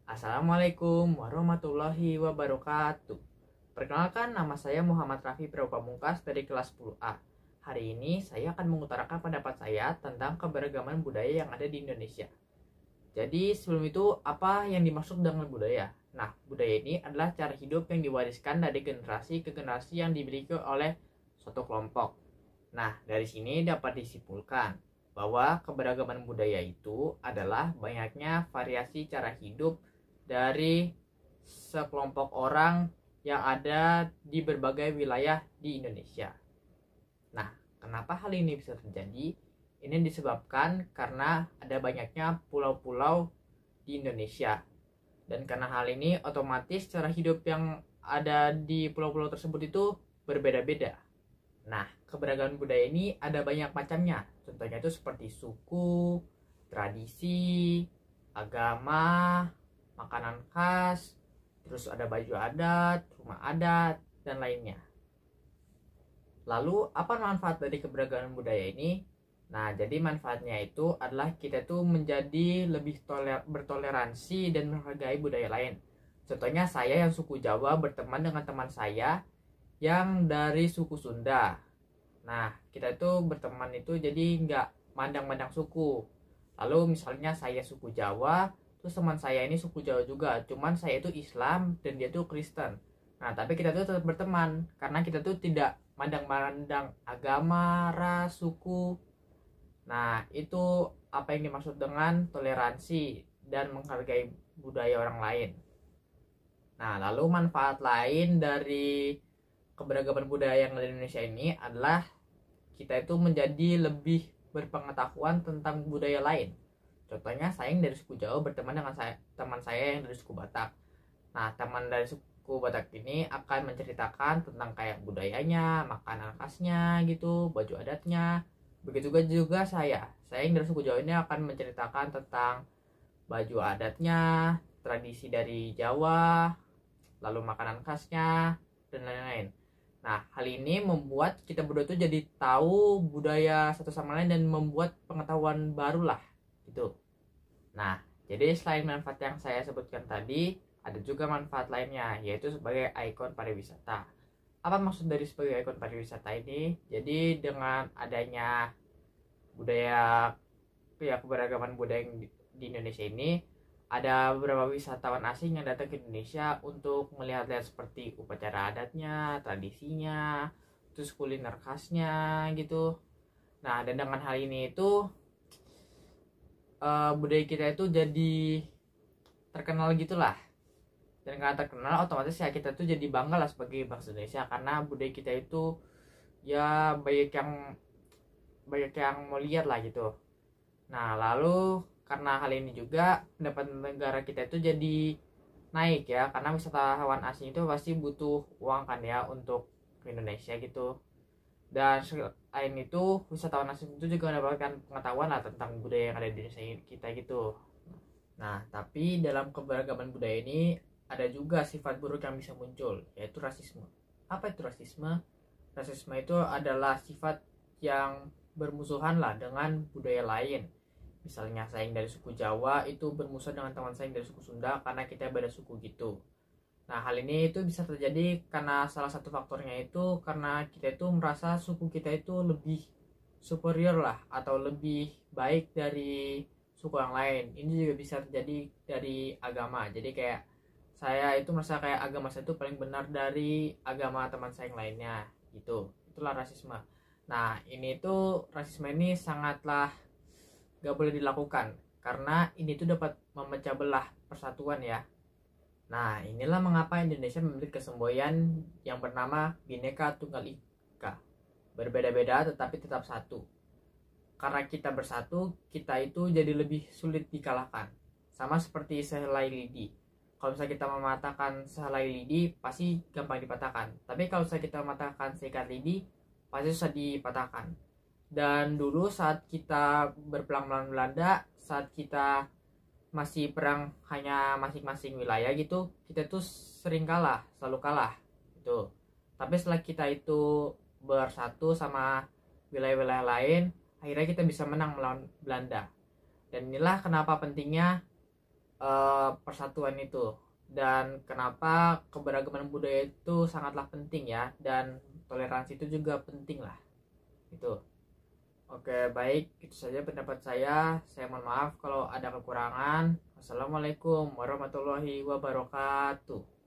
Assalamualaikum warahmatullahi wabarakatuh. Perkenalkan, nama saya Muhammad Raffi Pamungkas dari kelas 10A. Hari ini saya akan mengutarakan pendapat saya tentang keberagaman budaya yang ada di Indonesia. Jadi sebelum itu, apa yang dimaksud dengan budaya? Nah, budaya ini adalah cara hidup yang diwariskan dari generasi ke generasi yang dimiliki oleh suatu kelompok. Nah, dari sini dapat disimpulkan bahwa keberagaman budaya itu adalah banyaknya variasi cara hidup dari sekelompok orang yang ada di berbagai wilayah di Indonesia. Nah, kenapa hal ini bisa terjadi? Ini disebabkan karena ada banyaknya pulau-pulau di Indonesia. Dan karena hal ini otomatis cara hidup yang ada di pulau-pulau tersebut itu berbeda-beda. Nah, keberagaman budaya ini ada banyak macamnya. Contohnya itu seperti suku, tradisi, agama, makanan khas, terus ada baju adat, rumah adat, dan lainnya. Lalu, apa manfaat dari keberagaman budaya ini? Nah, jadi manfaatnya itu adalah kita tuh menjadi lebih bertoleransi dan menghargai budaya lain. Contohnya saya yang suku Jawa berteman dengan teman saya yang dari suku Sunda. Nah, kita itu berteman itu jadi nggak mandang-mandang suku. Lalu misalnya saya suku Jawa, terus teman saya ini suku Jawa juga, cuman saya itu Islam dan dia tuh Kristen. Nah, tapi kita tuh tetap berteman karena kita tuh tidak mandang-mandang agama, ras, suku. Nah, itu apa yang dimaksud dengan toleransi dan menghargai budaya orang lain. Nah, lalu manfaat lain dari keberagaman budaya yang ada di Indonesia ini adalah kita itu menjadi lebih berpengetahuan tentang budaya lain. Contohnya saya yang dari suku Jawa berteman dengan teman saya yang dari suku Batak. Nah, teman dari suku Batak ini akan menceritakan tentang kayak budayanya, makanan khasnya gitu, baju adatnya. Begitu juga saya yang dari suku Jawa ini akan menceritakan tentang baju adatnya, tradisi dari Jawa, lalu makanan khasnya, dan lain-lain. Nah, hal ini membuat kita berdua tuh jadi tahu budaya satu sama lain dan membuat pengetahuan baru lah, gitu. Nah, jadi selain manfaat yang saya sebutkan tadi, ada juga manfaat lainnya, yaitu sebagai ikon pariwisata. Apa maksud dari sebagai ikon pariwisata ini? Jadi dengan adanya budaya, ya keberagaman budaya di Indonesia ini, ada beberapa wisatawan asing yang datang ke Indonesia untuk melihat-lihat seperti upacara adatnya, tradisinya, terus kuliner khasnya gitu. Nah, dan dengan hal ini itu budaya kita itu jadi terkenal gitulah. Dan karena terkenal otomatis ya kita tuh jadi bangga lah sebagai bangsa Indonesia karena budaya kita itu ya banyak yang mau lihat lah gitu. Nah, lalu karena hal ini juga pendapatan negara kita itu jadi naik ya, karena wisatawan asing itu pasti butuh uang kan ya untuk ke Indonesia gitu. Dan selain itu wisatawan asing itu juga mendapatkan pengetahuan lah tentang budaya yang ada di Indonesia kita gitu. Nah, tapi dalam keberagaman budaya ini ada juga sifat buruk yang bisa muncul, yaitu rasisme. Apa itu rasisme? Rasisme itu adalah sifat yang bermusuhan lah dengan budaya lain. Misalnya saya yang dari suku Jawa itu bermusuhan dengan teman saya yang dari suku Sunda karena kita beda suku gitu. Nah, hal ini itu bisa terjadi karena salah satu faktornya itu karena kita itu merasa suku kita itu lebih superior lah atau lebih baik dari suku yang lain. Ini juga bisa terjadi dari agama. Jadi kayak saya itu merasa kayak agama saya itu paling benar dari agama teman saya yang lainnya gitu. Itulah rasisme. Nah, ini tuh rasisme ini sangatlah gak boleh dilakukan karena ini tuh dapat memecah belah persatuan ya. Nah, inilah mengapa Indonesia memiliki kesemboyan yang bernama Bhinneka Tunggal Ika, berbeda-beda tetapi tetap satu. Karena kita bersatu, kita itu jadi lebih sulit dikalahkan, sama seperti sehelai lidi. Kalau misalnya kita mematahkan sehelai lidi pasti gampang dipatahkan, tapi kalau misalnya kita mematahkan seikat lidi pasti susah dipatahkan. Dan dulu saat kita berperang melawan Belanda, saat kita masih perang hanya masing-masing wilayah gitu, kita tuh sering kalah, selalu kalah gitu. Tapi setelah kita itu bersatu sama wilayah-wilayah lain, akhirnya kita bisa menang melawan Belanda. Dan inilah kenapa pentingnya persatuan itu, dan kenapa keberagaman budaya itu sangatlah penting ya, dan toleransi itu juga penting lah itu. Oke, baik, itu saja pendapat saya. Saya mohon maaf kalau ada kekurangan. Wassalamualaikum warahmatullahi wabarakatuh.